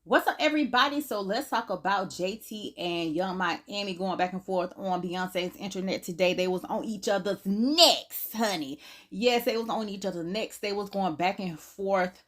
What's up, everybody? So let's talk about JT and Young Miami going back and forth on Beyonce's internet today. They was on each other's necks, honey. Yes, they was on each other's necks. They was going back and forth,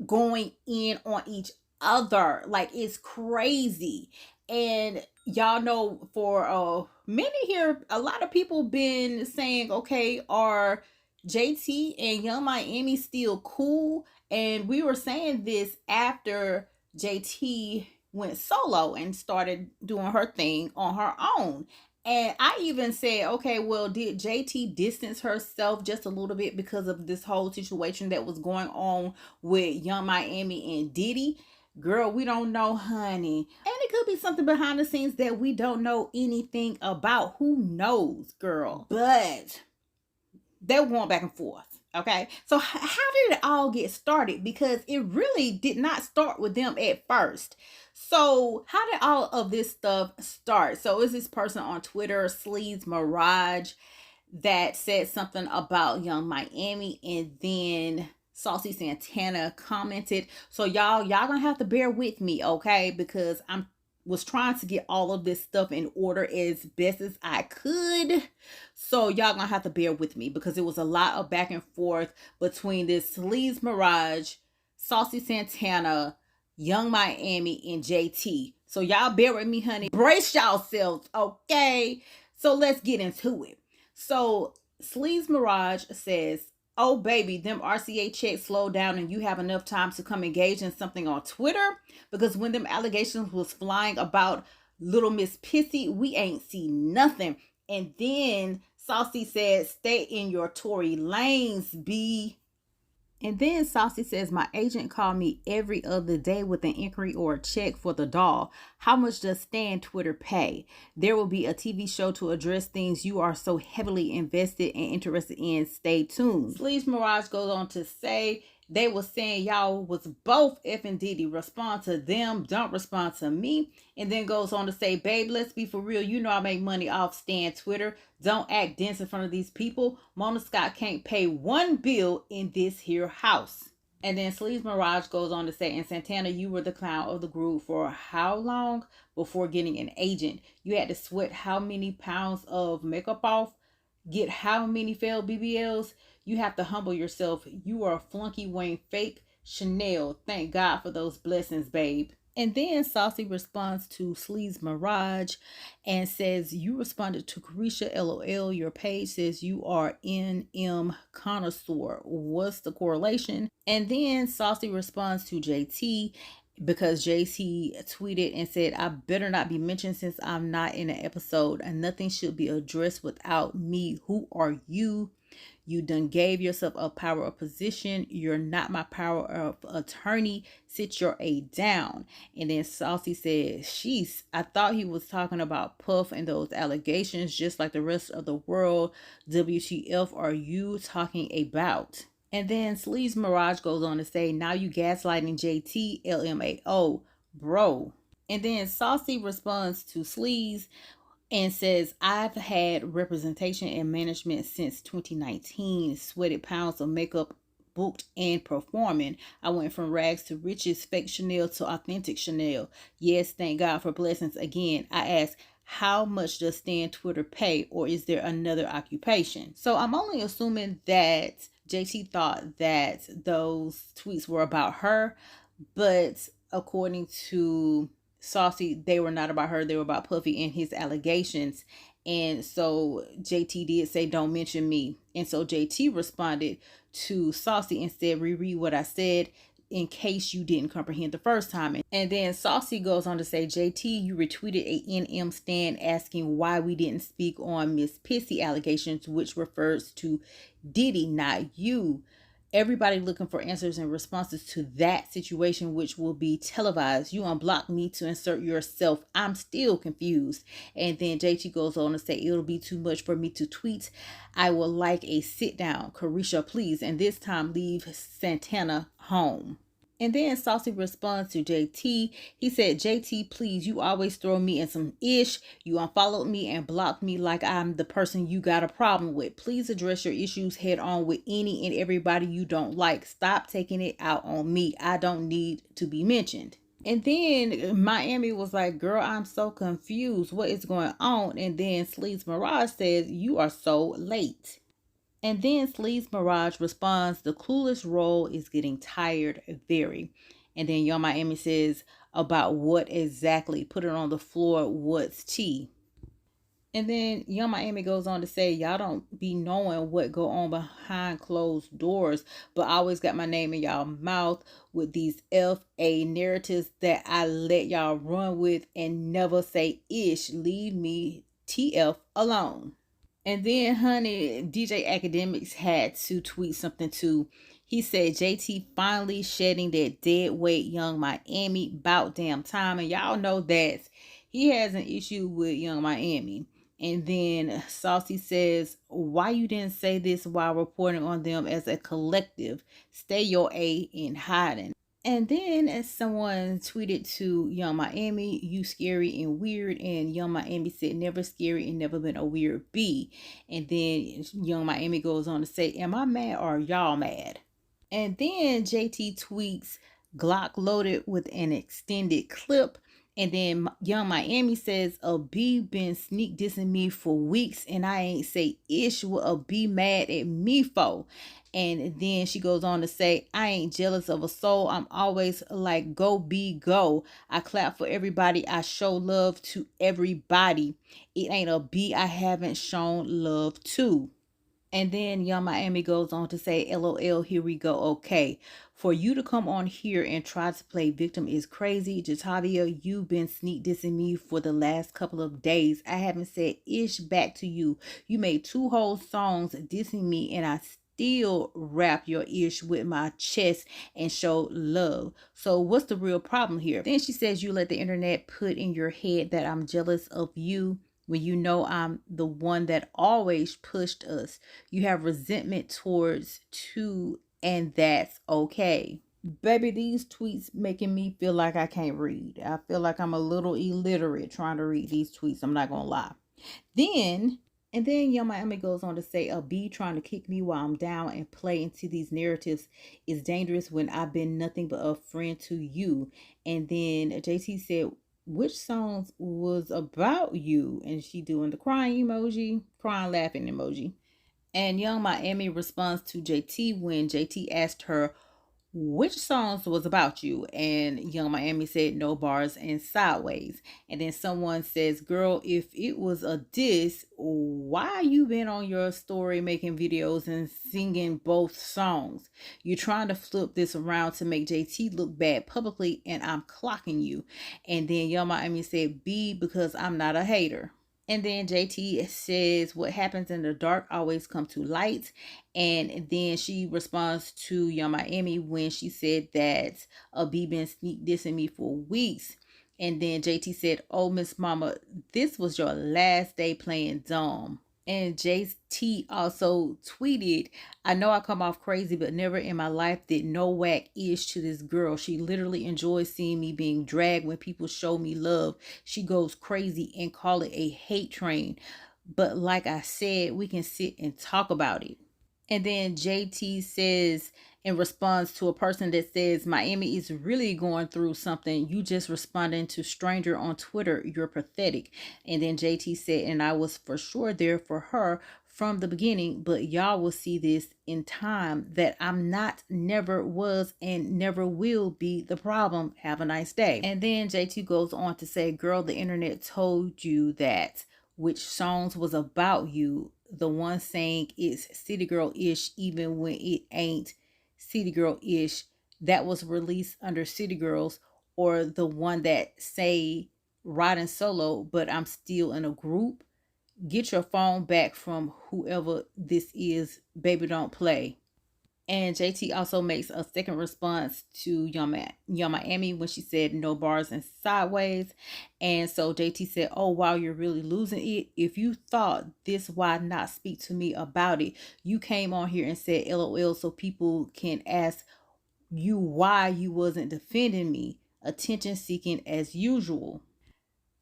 going in on each other. Like, it's crazy. And y'all know for many here, a lot of people been saying, okay, are JT and Young Miami still cool? And we were saying this after JT went solo and started doing her thing on her own. And I even said, okay, well, did JT distance herself just a little bit because of this whole situation that was going on with Young Miami and Diddy? Girl, we don't know, honey. And it could be something behind the scenes that we don't know anything about. Who knows, girl? But they were going back and forth. Okay, so how did it all get started? Because it really did not start with them at first. So how did all of this stuff start? So is this person on Twitter, Sleaze Mirage, that said something about Young Miami, and then Saucy Santana commented. So y'all gonna have to bear with me, okay? Because I'm was trying to get all of this stuff in order as best as I could. So y'all gonna have to bear with me because it was a lot of back and forth between this Sleaze Mirage, Saucy Santana, Young Miami, and JT. So y'all bear with me, honey. Brace yourselves, okay? So let's get into it. So Sleaze Mirage says, oh baby, them RCA checks slow down and you have enough time to come engage in something on Twitter? Because when them allegations was flying about Little Miss Pissy, we ain't see nothing. And then Saucy said, stay in your Tory lanes, B. And then Saucy says, my agent called me every other day with an inquiry or a check for the doll. How much does Stan Twitter pay? There will be a TV show to address things you are so heavily invested and interested in. Stay tuned. Sleaze Mirage goes on to say, they were saying y'all was both F and Diddy. Respond to them, don't respond to me. And then goes on to say, babe, let's be for real. You know I make money off Stan Twitter. Don't act dense in front of these people. Mona Scott can't pay one bill in this here house. And then Sleaze Mirage goes on to say, and Santana, you were the clown of the group for how long before getting an agent? You had to sweat how many pounds of makeup off? Get how many failed BBLs? You have to humble yourself. You are a flunky wearing fake Chanel. Thank God for those blessings, babe. And then Saucy responds to Sleaze Mirage and says, you responded to Carisha LOL. Your page says you are NM connoisseur. What's the correlation? And then Saucy responds to JT because JT tweeted and said, I better not be mentioned since I'm not in an episode and nothing should be addressed without me. Who are you? You done gave yourself a power of position. You're not my power of attorney. Sit your A down. And then Saucy said, sheesh, I thought he was talking about Puff and those allegations just like the rest of the world. WTF are you talking about? And then Sleaze Mirage goes on to say, now you gaslighting JT, LMAO, bro. And then Saucy responds to Sleaze and says, I've had representation and management since 2019, sweated pounds of makeup, booked and performing. I went from rags to riches, fake Chanel to authentic Chanel. Yes, thank God for blessings again. I ask, how much does Stan Twitter pay, or is there another occupation? So I'm only assuming that JT thought that those tweets were about her, but according to Saucy, they were not about her, they were about Puffy and his allegations. And so JT did say, don't mention me. And so JT responded to Saucy and said, reread what I said in case you didn't comprehend the first time. And then Saucy goes on to say, JT, you retweeted a NM stand asking why we didn't speak on Miss Pissy allegations, which refers to Diddy, not you. Everybody looking for answers and responses to that situation, which will be televised. You unblocked me to insert yourself. I'm still confused. And then JT goes on to say, it'll be too much for me to tweet. I would like a sit down. Carisha, please. And this time leave Santana home. And then Saucy responds to JT. He said, JT, please, you always throw me in some ish. You unfollowed me and blocked me like I'm the person you got a problem with. Please address your issues head on with any and everybody you don't like. Stop taking it out on me. I don't need to be mentioned. And then Miami was like, girl, I'm so confused. What is going on? And then Sleaze Mirage says, you are so late. And then Sleaze Mirage responds, the clueless role is getting tired, very. And then Young Miami says, about what exactly? Put it on the floor. What's tea? And then Young Miami goes on to say, y'all don't be knowing what go on behind closed doors, but I always got my name in y'all mouth with these FA narratives that I let y'all run with and never say ish. Leave me TF alone. And then, honey, DJ Academics had to tweet something too. He said, JT finally shedding that dead weight Young Miami about damn time. And y'all know that he has an issue with Young Miami. And then Saucy says, why you didn't say this while reporting on them as a collective? Stay your A in hiding. And then as someone tweeted to Young Miami, you scary and weird. And Young Miami said, never scary and never been a weird B. And then Young Miami goes on to say, am I mad or are y'all mad? And then JT tweets Glock loaded with an extended clip. And then Young Miami says, a B been sneak dissing me for weeks and I ain't say ish what a B mad at me for. And then she goes on to say, I ain't jealous of a soul. I'm always like, go B, go. I clap for everybody. I show love to everybody. It ain't a B I haven't shown love to. And then Young Miami goes on to say, LOL, here we go. Okay. For you to come on here and try to play victim is crazy. Jatavia, you've been sneak dissing me for the last couple of days. I haven't said ish back to you. You made 2 whole songs dissing me and I still rap your ish with my chest and show love. So what's the real problem here? Then she says, you let the internet put in your head that I'm jealous of you when you know I'm the one that always pushed us. You have resentment towards two, and that's okay. Baby, these tweets making me feel like I can't read. I feel like I'm a little illiterate trying to read these tweets. I'm not gonna lie. Then and then Young Miami goes on to say, a B trying to kick me while I'm down and play into these narratives is dangerous when I've been nothing but a friend to you. And then JT said, which songs was about you? And she doing the crying emoji, crying laughing emoji. And Young Miami responds to JT when JT asked her which songs was about you, and Young Miami said no bars and sideways. And then someone says, girl, if it was a diss, why you been on your story making videos and singing both songs? You're trying to flip this around to make JT look bad publicly, and I'm clocking you. And then Young Miami said, B, because I'm not a hater. And then JT says, what happens in the dark always come to light. And then she responds to Young Miami when she said that a B been sneak dissing me for weeks. And then JT said, oh, Miss Mama, this was your last day playing dumb. And JT also tweeted, I know I come off crazy, but never in my life did no whack ish to this girl. She literally enjoys seeing me being dragged when people show me love. She goes crazy and call it a hate train. But like I said, we can sit and talk about it. And then JT says, in response to a person that says Miami is really going through something, you just responding to stranger on Twitter, you're pathetic. And then JT said, and I was for sure there for her from the beginning, but y'all will see this in time that I'm not, never was, and never will be the problem. Have a nice day. And then JT goes on to say, girl, the internet told you that which songs was about you. The one saying it's city girl ish even when it ain't city girl ish, that was released under city girls, or the one that say riding solo but I'm still in a group. Get your phone back from whoever this is, baby, don't play. And JT also makes a second response to Young Miami when she said no bars and sideways. And so JT said, oh, wow, you're really losing it. If you thought this, why not speak to me about it? You came on here and said LOL so people can ask you why you wasn't defending me. Attention seeking as usual.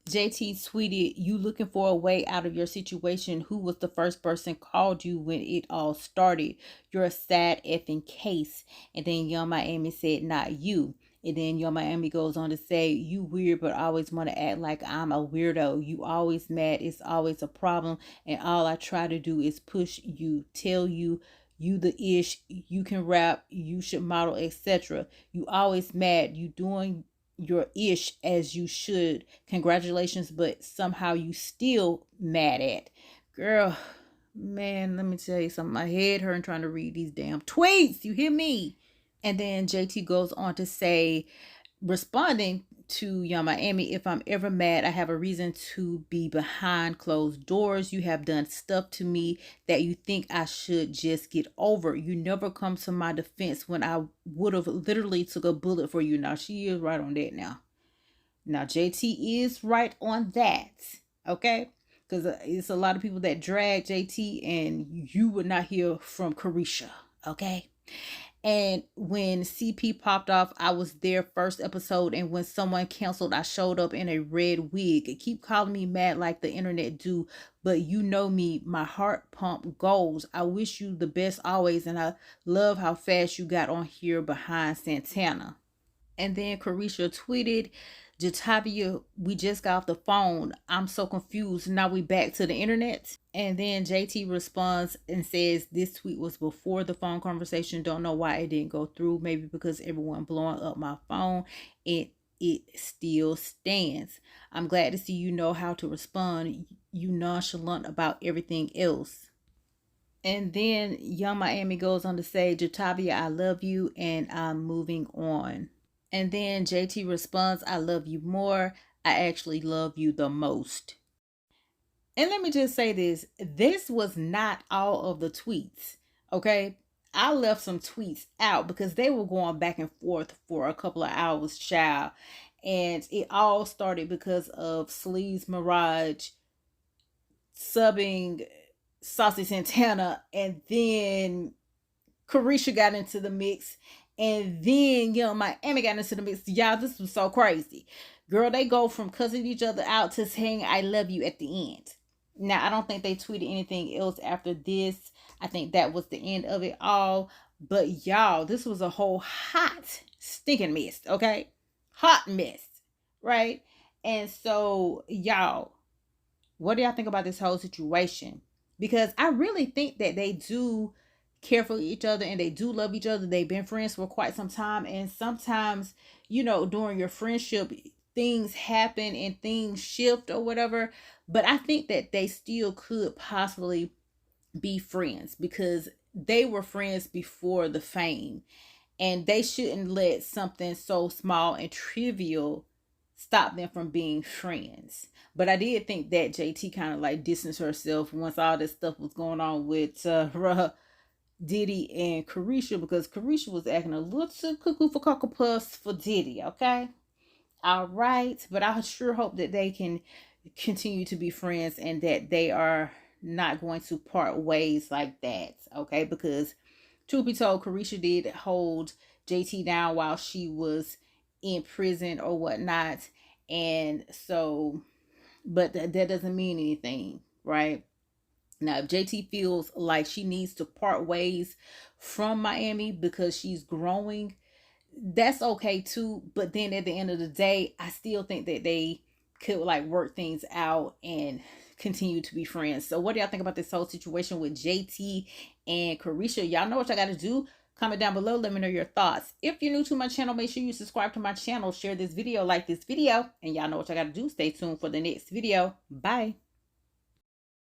JT tweeted, you looking for a way out of your situation. Who was the first person called you when it all started? You're a sad effing case. And then Young Miami said, not you. And then Yo Miami goes on to say, you weird, but always want to act like I'm a weirdo. You always mad. It's always a problem. And all I try to do is push you, tell you, you the ish, you can rap, you should model, etc. You always mad. You doing your ish as you should. Congratulations, but somehow you still mad at. Girl, man, let me tell you something. My head hurting trying to read these damn tweets. You hear me? And then JT goes on to say, responding to Young Miami, if I'm ever mad, I have a reason to be behind closed doors. You have done stuff to me that you think I should just get over. You never come to my defense when I would have literally took a bullet for you. Now, she is right on that now. Now, JT is right on that. Okay? Because it's a lot of people that drag JT, and you would not hear from Carisha. Okay? And when CP popped off, I was there first episode. And when someone canceled, I showed up in a red wig. Keep calling me mad like the internet do. But you know me, my heart pump goes. I wish you the best always. And I love how fast you got on here behind Santana. And then Carisha tweeted, Jatavia, we just got off the phone. I'm so confused. Now we back to the internet. And then JT responds and says, this tweet was before the phone conversation. Don't know why it didn't go through. Maybe because everyone blowing up my phone. It still stands. I'm glad to see you know how to respond. You nonchalant about everything else. And then Young Miami goes on to say, Jatavia, I love you and I'm moving on. And then JT responds, I love you more. I actually love you the most. And let me just say this was not all of the tweets, okay? I left some tweets out because they were going back and forth for a couple of hours, child. And it all started because of Sleaze Mirage subbing Saucy Santana, and then Carisha got into the mix, and then Young Miami got into the mix. Y'all, this was so crazy. Girl, they go from cussing each other out to saying I love you at the end. Now, I don't think they tweeted anything else after this. I think that was the end of it all. But y'all, this was a whole hot, stinking mess, okay? Hot mess, right? And so, y'all, what do y'all think about this whole situation? Because I really think that they do care for each other and they do love each other. They've been friends for quite some time. And sometimes, you know, during your friendship, things happen and things shift or whatever. But I think that they still could possibly be friends because they were friends before the fame. And they shouldn't let something so small and trivial stop them from being friends. But I did think that JT kind of like distanced herself once all this stuff was going on with Diddy and Carisha, because Carisha was acting a little too cuckoo for Cocoa Puffs for Diddy, okay? All right. But I sure hope that they can continue to be friends and that they are not going to part ways like that, okay? Because truth be told, Carisha did hold JT down while she was in prison or whatnot. And so, but that doesn't mean anything, right? Now, if JT feels like she needs to part ways from Miami because she's growing, that's okay too. But then at the end of the day, I still think that they could like work things out and continue to be friends. So what do y'all think about this whole situation with JT and Carisha? Y'all know what y'all got to do. Comment down below. Let me know your thoughts. If you're new to my channel, make sure you subscribe to my channel, share this video, like this video, and y'all know what y'all got to do. Stay tuned for the next video. Bye.